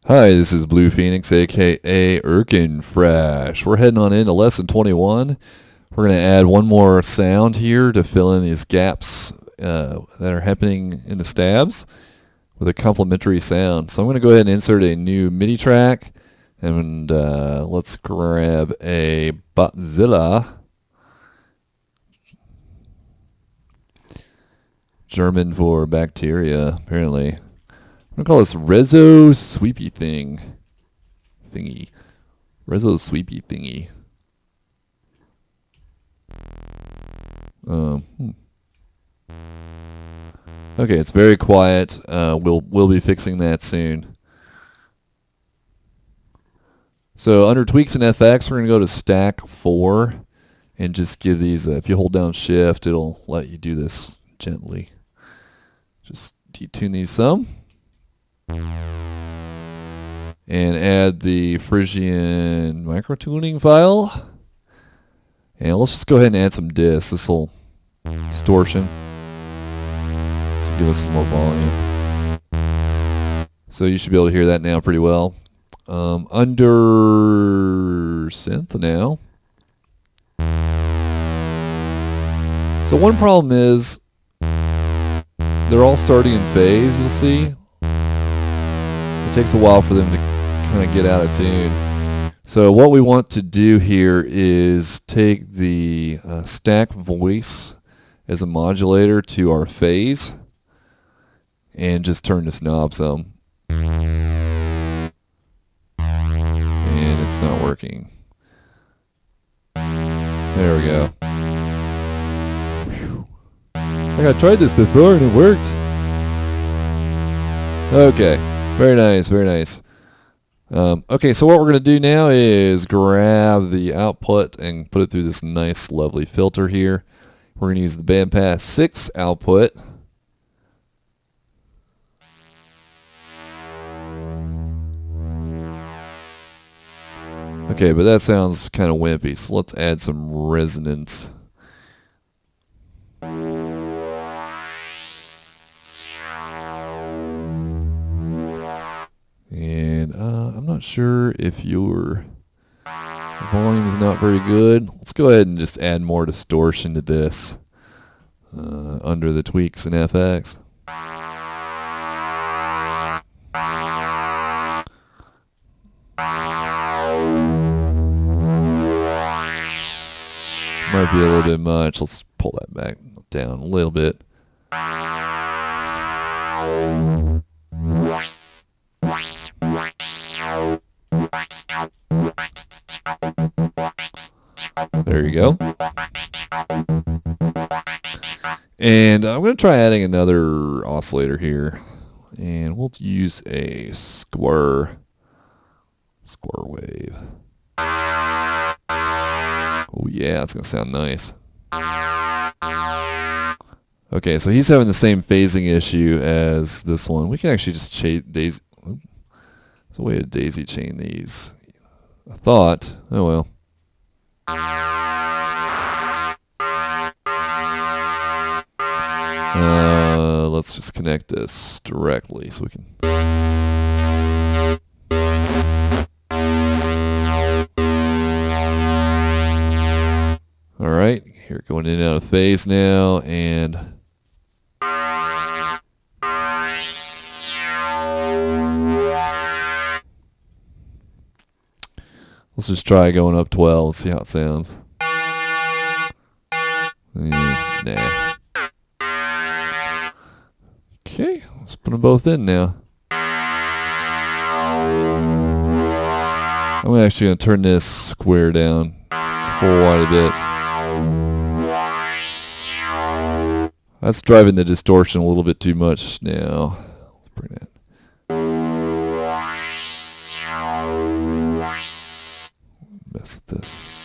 Hi, this is Blue Phoenix, aka Erkin Fresh. We're heading on into lesson 21. We're going to add one more sound here to fill in these gaps that are happening in the stabs with a complementary sound. So I'm going to go ahead and insert a new MIDI track, and let's grab a Bazille, German for bacteria, apparently. I'm going to call this Reso Sweepy thingy. Reso Sweepy thingy. Okay, it's very quiet. We'll be fixing that soon. So under tweaks and FX, we're going to go to stack 4 and just give these, if you hold down shift, it'll let you do this gently. Just detune these some. And add the Frisian microtuning file. And let's just go ahead and add some dis. This will distortion. So give us some more volume. So you should be able to hear that now pretty well. Under synth now. So one problem is they're all starting in phase, you'll see. It takes a while for them to kind of get out of tune. So what we want to do here is take the stack voice as a modulator to our phase and just turn this knob some. And it's not working. There we go. Whew. I tried this before and it worked. Okay. Very nice, very nice. Okay, so what we're going to do now is grab the output and put it through this nice, lovely filter here. We're going to use the bandpass 6 output. Okay, but that sounds kind of wimpy, so let's add some resonance. And I'm not sure if your volume is not very good. Let's go ahead and just add more distortion to this under the tweaks and FX. Might be a little bit much. Let's pull that back down a little bit. There you go. And I'm going to try adding another oscillator here. And we'll use a square wave. Oh yeah, it's going to sound nice. Okay, so he's having the same phasing issue as this one. We can actually just daisy. There's a way to daisy chain these. I thought. Oh well. Let's just connect this directly so we can. All right, here going in and out of phase now, and let's just try going up 12, see how it sounds. Nah. Okay, let's put them both in now. I'm actually going to turn this square down quite a bit. That's driving the distortion a little bit too much now. Let's bring that. Mess with this.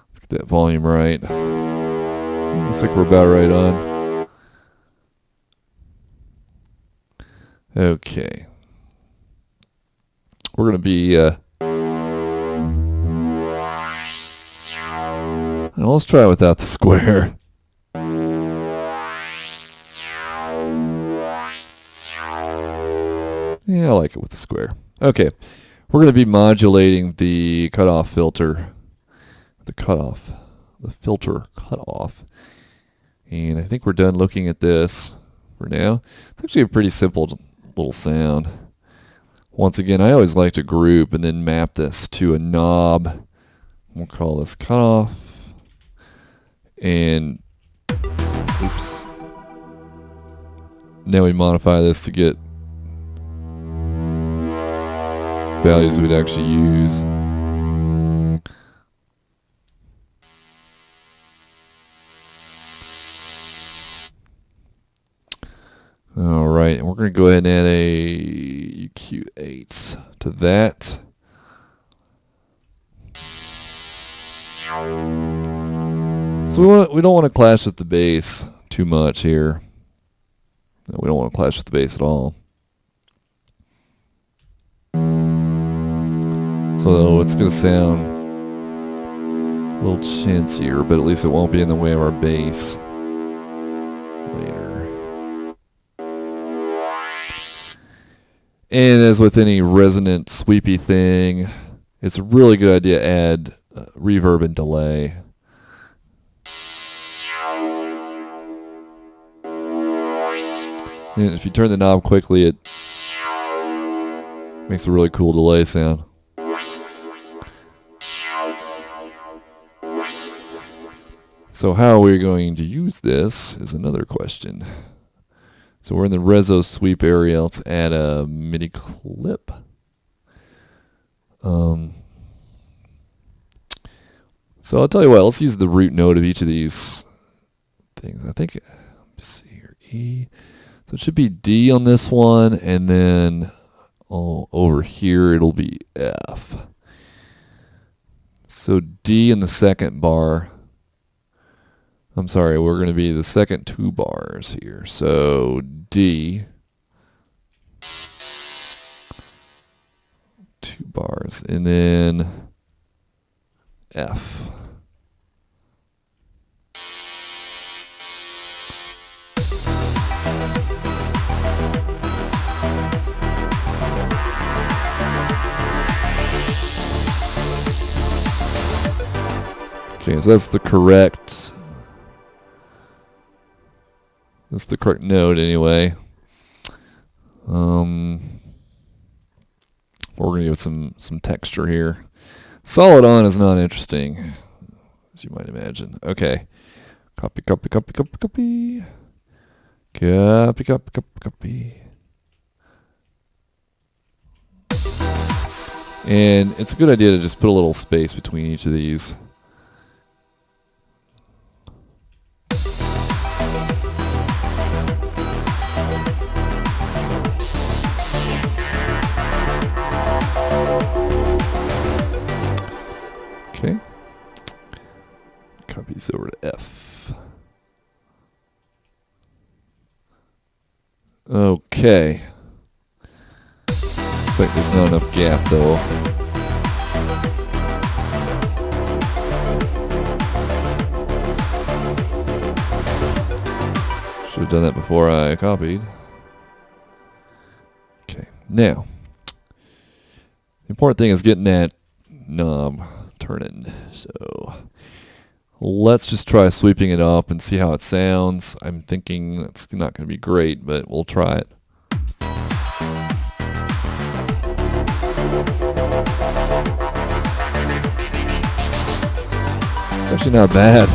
Let's get that volume right. Looks like we're about right on. Okay. We're going to be... let's try it without the square. Yeah, I like it with the square. Okay. We're going to be modulating the cutoff filter. The filter cutoff. And I think we're done looking at this for now. It's actually a pretty simple little sound. Once again, I always like to group and then map this to a knob. We'll call this cutoff. And, oops. Now we modify this to get values we'd actually use. All right, and we're going to go ahead and add a EQ8 to that. So we don't want to clash with the bass too much here. No, we don't want to clash with the bass at all. So it's going to sound a little chintzier, but at least it won't be in the way of our bass later. And as with any resonant sweepy thing, it's a really good idea to add reverb and delay. And if you turn the knob quickly, it makes a really cool delay sound. So how are we going to use this is another question. So we're in the Reso sweep area. Let's add a MIDI clip. So I'll tell you what, let's use the root note of each of these things. I think, let's see here, E. So it should be D on this one, and then over here it'll be F. So D in the second bar. I'm sorry, we're going to be the second two bars here. So D, 2 bars, and then F. Okay, so that's the correct... That's the correct note anyway. We're going to give it some texture here. Solid on is not interesting, as you might imagine. Okay. Copy, copy, copy, copy, copy. Copy, copy, copy, copy. And it's a good idea to just put a little space between each of these. Okay. Copy this over to F. Okay. Looks like there's not enough gap though. Should have done that before I copied. Okay, now the important thing is getting that knob turning. So let's just try sweeping it up and see how it sounds. I'm thinking that's not going to be great, but we'll try it. It's actually not bad.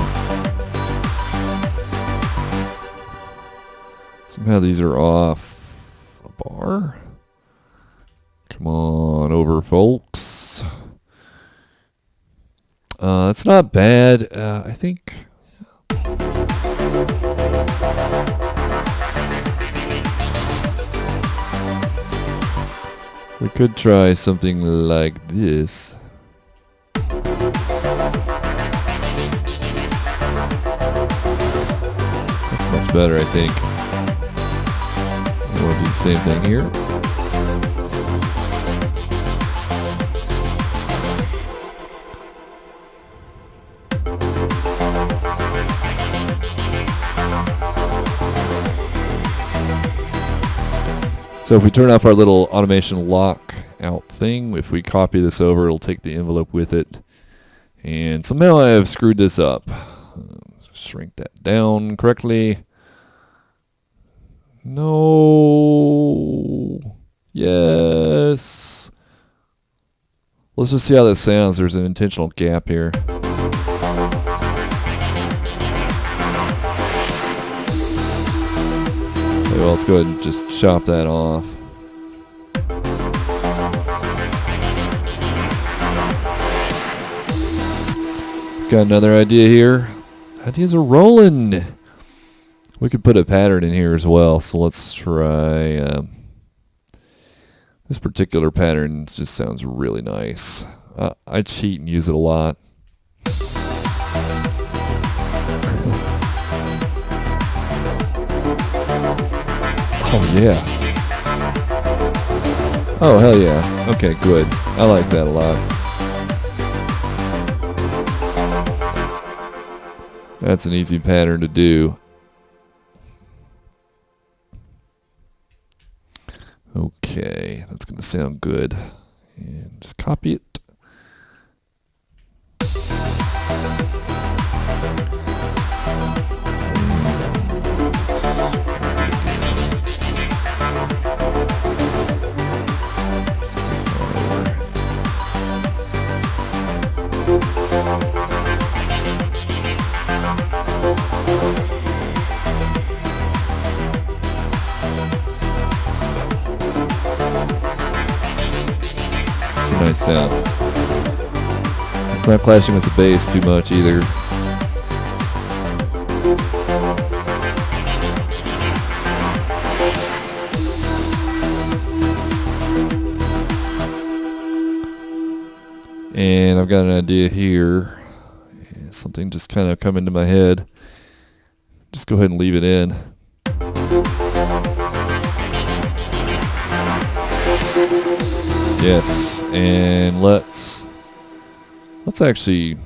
Somehow these are off a bar. Come on over, folks. It's not bad. I think... we could try something like this. better, I think. We'll do the same thing here. So if we turn off our little automation lock out thing, if we copy this over, it'll take the envelope with it. And somehow I have screwed this up. Shrink that down correctly. No. Yes. Let's just see how this sounds. There's an intentional gap here. Okay, well, let's go ahead and just chop that off. Got another idea here. Ideas are rolling. We could put a pattern in here as well. So let's try this particular pattern. Just sounds really nice. I cheat and use it a lot. Oh yeah. Oh hell yeah. Okay, good. I like that a lot. That's an easy pattern to do. Okay, that's going to sound good. And just copy it. Nice sound. It's not clashing with the bass too much either. And I've got an idea here. Something just kind of come into my head. Just go ahead and leave it in. Yes, and let's actually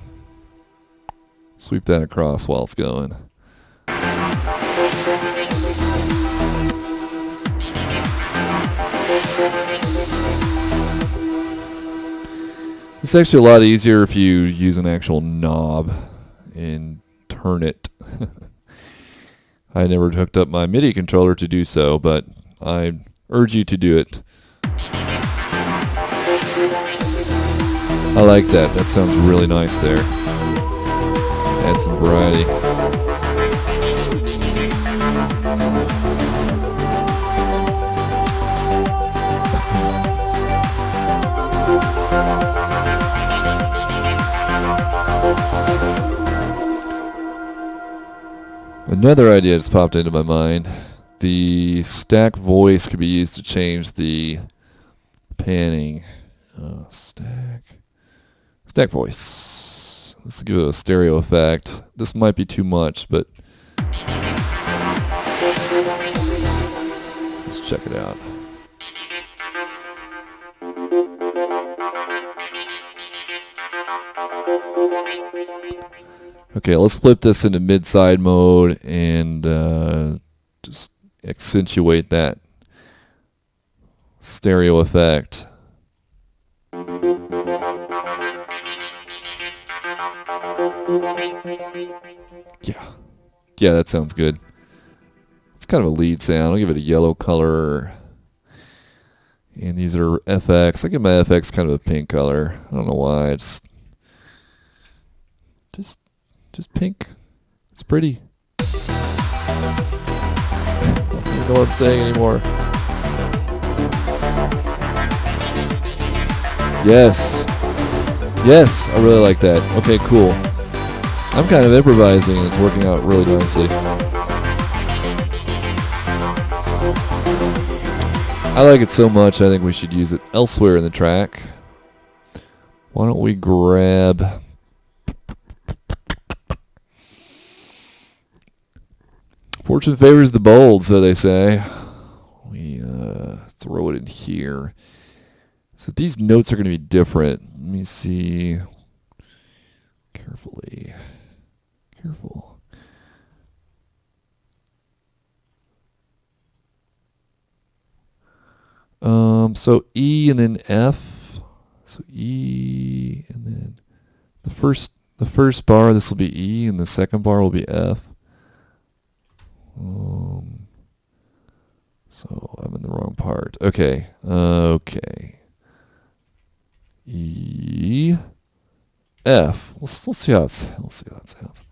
sweep that across while it's going. It's actually a lot easier if you use an actual knob and turn it. I never hooked up my MIDI controller to do so, but I urge you to do it. I like that. That sounds really nice there. Add some variety. Another idea just popped into my mind. The stack voice could be used to change the panning. Stack voice. Let's give it a stereo effect. This might be too much, but let's check it out. Okay, let's flip this into mid-side mode and just accentuate that stereo effect. Yeah, that sounds good. It's kind of a lead sound. I'll give it a yellow color. And these are FX. I give my FX kind of a pink color. I don't know why. It's just pink. It's pretty. I don't even know what I'm saying anymore. Yes. Yes, I really like that. Okay, cool. I'm kind of improvising and it's working out really nicely. I like it so much I think we should use it elsewhere in the track. Why don't we grab... Fortune favors the bold, so they say. We throw it in here. So these notes are going to be different. Let me see. Carefully. Careful. So E and then F. So E and then the first bar, this will be E, and the second bar will be F. So I'm in the wrong part. Okay. Okay. E, F. Let's see how that sounds.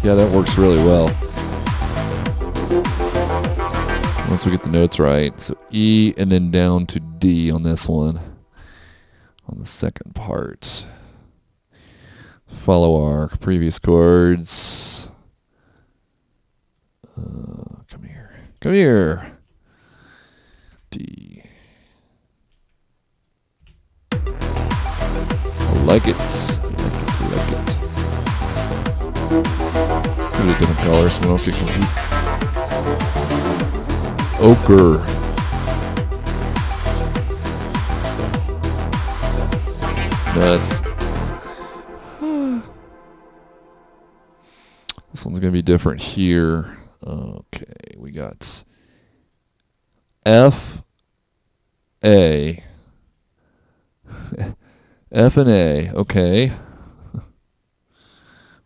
Yeah, that works really well. Once we get the notes right. So E and then down to D on this one. On the second part. Follow our previous chords. Come here. Come here. D. I like it. I like it. Let's give it a different color so we don't get confused. Ochre. Nuts. This one's going to be different here. Okay, we got F, A. F and A, okay.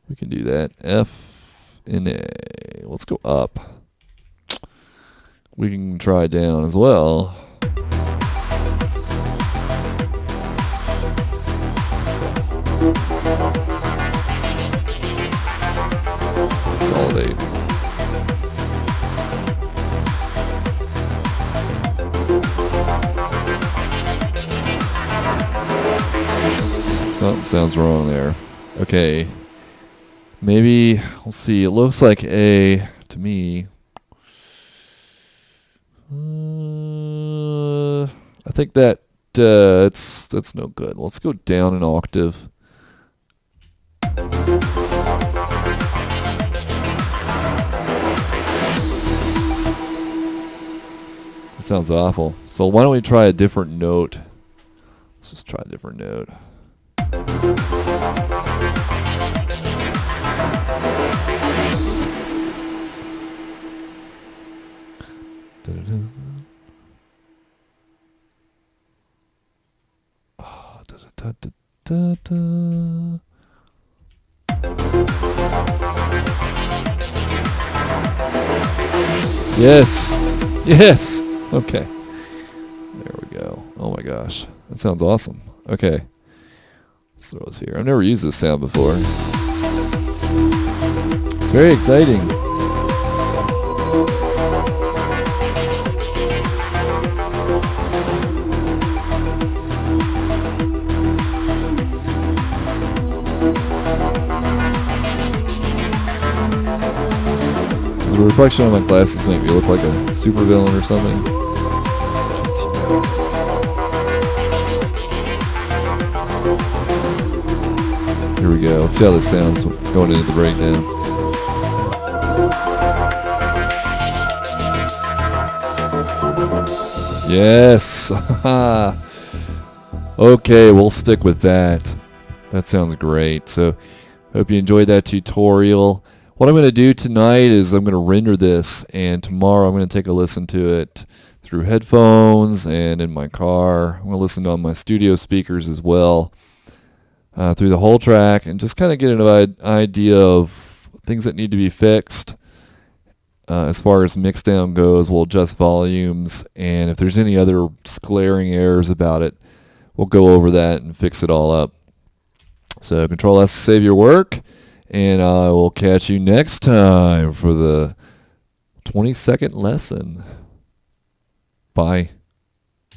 We can do that. F and A. Let's go up. We can try down as well. Consolidate. Something sounds wrong there. Okay. Maybe, we'll see. It looks like A to me. I think that that's no good. Let's go down an octave. That sounds awful. So why don't we try a different note? Let's just try a different note. Yes. Yes. Okay. There we go. Oh my gosh. That sounds awesome. Okay. Let's throw this here. I've never used this sound before. It's very exciting. Does the reflection on my glasses make me look like a supervillain or something? Can't see my eyes. Here we go. Let's see how this sounds going into the breakdown. Yes. Okay, we'll stick with that. That sounds great. So, hope you enjoyed that tutorial. What I'm going to do tonight is I'm going to render this, and tomorrow I'm going to take a listen to it through headphones and in my car. I'm going to listen on my studio speakers as well through the whole track and just kind of get an idea of things that need to be fixed. As far as mixdown goes, we'll adjust volumes, and if there's any other glaring errors about it, we'll go over that and fix it all up. So Control S to save your work. And I will catch you next time for the 22nd lesson. Bye.